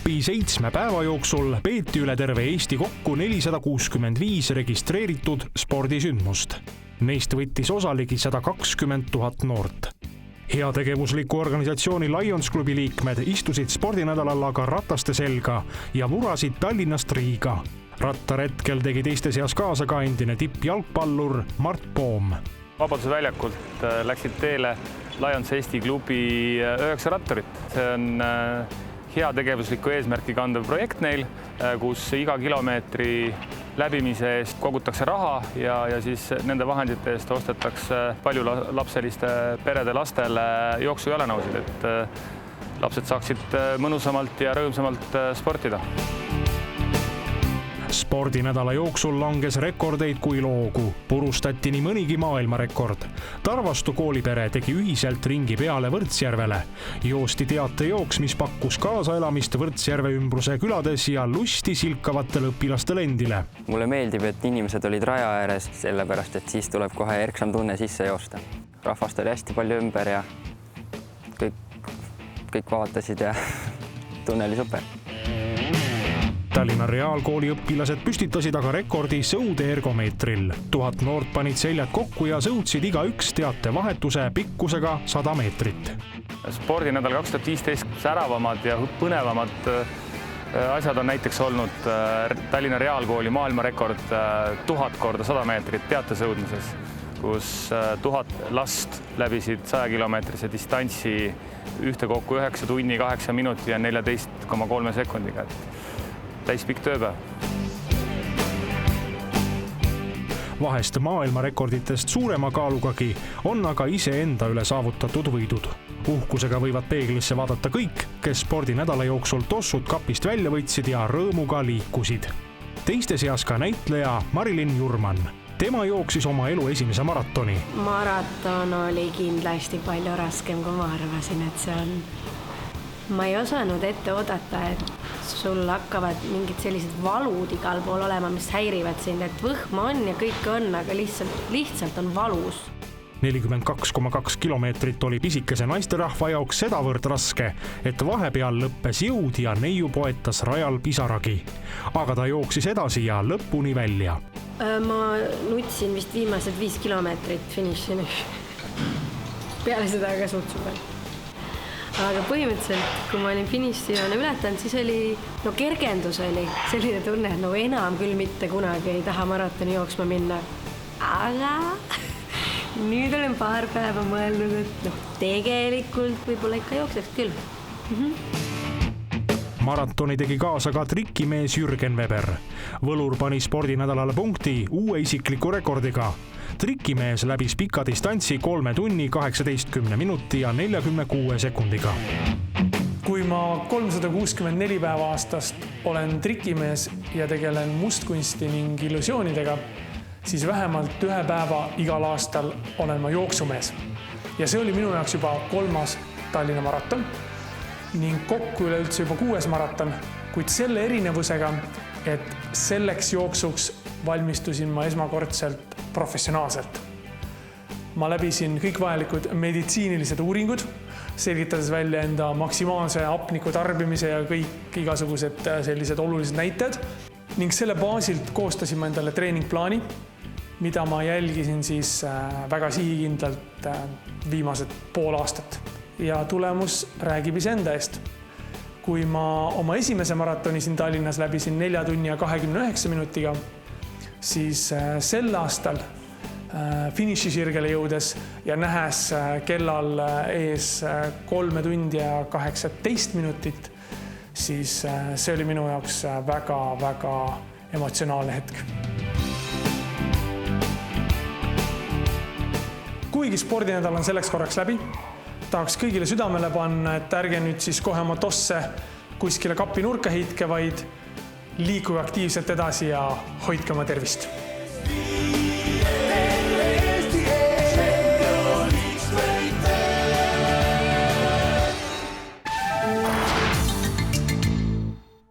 etapi 7 päeva jooksul peeti üle terve Eesti kokku 465 registreeritud spordisündmust. Neist võttis osa ligi 120 000 noort. Heategevusliku organisatsiooni Lions klubi liikmed istusid spordinädalal aga rataste selga ja vurasid Tallinnast Riiga. Rattaretkel tegi teiste seas kaasa ka endine tippjalgpallur Mart Poom. Vabaduse väljakult läksid teele Lions Eesti klubi 9 rattarit. See on heategevuslikku eesmärki kandev projekt neil, kus iga kilomeetri läbimise eest kogutakse raha ja siis nende vahendite eest ostetakse paljulapseliste perede lastele jooksujalanahusid, et lapsed saaksid mõnusamalt ja rõõmsamalt sportida. Spordinädala jooksul langes rekordeid kui loogu. Purustati nii mõnigi maailmarekord. Tarvastu koolipere tegi ühiselt ringi peale Võrtsjärvele. Joosti teatejooks, mis pakkus kaasaelamist Võrtsjärve ümbruse külades ja lusti silkavatele õpilastele endile. Mulle meeldib, et inimesed olid raja ääres, sellepärast, et siis tuleb kohe erksam tunne sisse joosta. Rahvast oli hästi palju ümber ja kõik vaatasid ja tunne oli super. Tallinna Reaalkooli õpilased püstitasid aga rekordi sõude ergomeetril. 1000 noort panid seljad kokku ja sõudsid igaüks teatevahetuse pikkusega 100 meetrit. Spordinädal 2015 säravamad ja põnevamad asjad on näiteks olnud Tallinna Reaalkooli maailmarekord 1000 korda 100 meetrit teatesõudmises, kus 1000 last läbisid 100-kilomeetrise distantsi ühtekokku 9 tunni, 8 minuti ja 14,3 sekundiga. Täispikk tööpäev. Vahest maailmarekorditest suurema kaalugagi on aga iseenda üle saavutatud võidud. Uhkusega võivad peeglisse vaadata kõik, kes spordinädala jooksul tossud kapist välja võtsid ja rõõmuga liikusid. Teiste seas ka näitleja Marilyn Jurman. Tema jooksis oma elu esimese maratoni. Maraton oli kindlasti palju raskem, kui ma arvasin, et see on. Ma ei osanud ette oodata, et sul hakkavad mingid sellised valud igal pool olema, mis häirivad sind, et võhma on ja kõik on, aga lihtsalt on valus. 42,2 kilomeetrit oli pisikese naisterahva jaoks sedavõrd raske, et vahepeal lõppes jõud ja neiu poetas rajal pisaragi. Aga ta jooksis edasi ja lõpuni välja. Ma nutsin vist viimased 5 kilomeetrit finišini. Peale seda ka suutsuvel. Aga põhimõtteliselt, kui ma olin finišijoone ületanud, siis oli, kergendus oli selline tunne, et enam küll mitte kunagi ei taha maratoni jooksma minna. Aga nüüd olen paar päeva mõelnud, et tegelikult võib-olla ikka jookseks küll. Maratoni tegi kaasa ka trikimees Jürgen Weber. Võlur pani spordinädalale punkti uue isikliku rekordiga. Trikimees läbis pika distantsi 3 tunni, 18 minuti ja 46 sekundiga. Kui ma 364 päeva aastast olen trikimees ja tegelen mustkunsti ning illusioonidega, siis vähemalt 1 päeva igal aastal olen ma jooksumees. Ja see oli minu jaoks juba 3. Tallinna maraton ning kokku üleüldse juba 6. maraton, kuid selle erinevusega, et selleks jooksuks valmistusin ma esmakordselt professionaalselt. Ma läbisin kõik vajalikud meditsiinilised uuringud, selgitades välja enda maksimaalse hapniku tarbimise ja kõik igasugused sellised olulised näitajad. Ning selle baasilt koostasime endale treeningplaani, mida ma jälgisin siis väga sihikindlalt viimased pool aastat. Ja tulemus räägib iseenda eest. Kui ma oma esimese maratoni siin Tallinnas läbisin 4 tunni ja 29 minutiga, siis sel aastal finišisirgele jõudes ja nähes kellal ees 3 tundi ja 18 minutit, siis see oli minu jaoks väga emotsionaalne hetk. Kuigi spordinädal on selleks korraks läbi, tahaks kõigile südamele panna, et ärge nüüd siis kohe oma tosse kuskile kapi nurka heitke, vaid liikuge aktiivselt edasi ja hoidke oma tervist.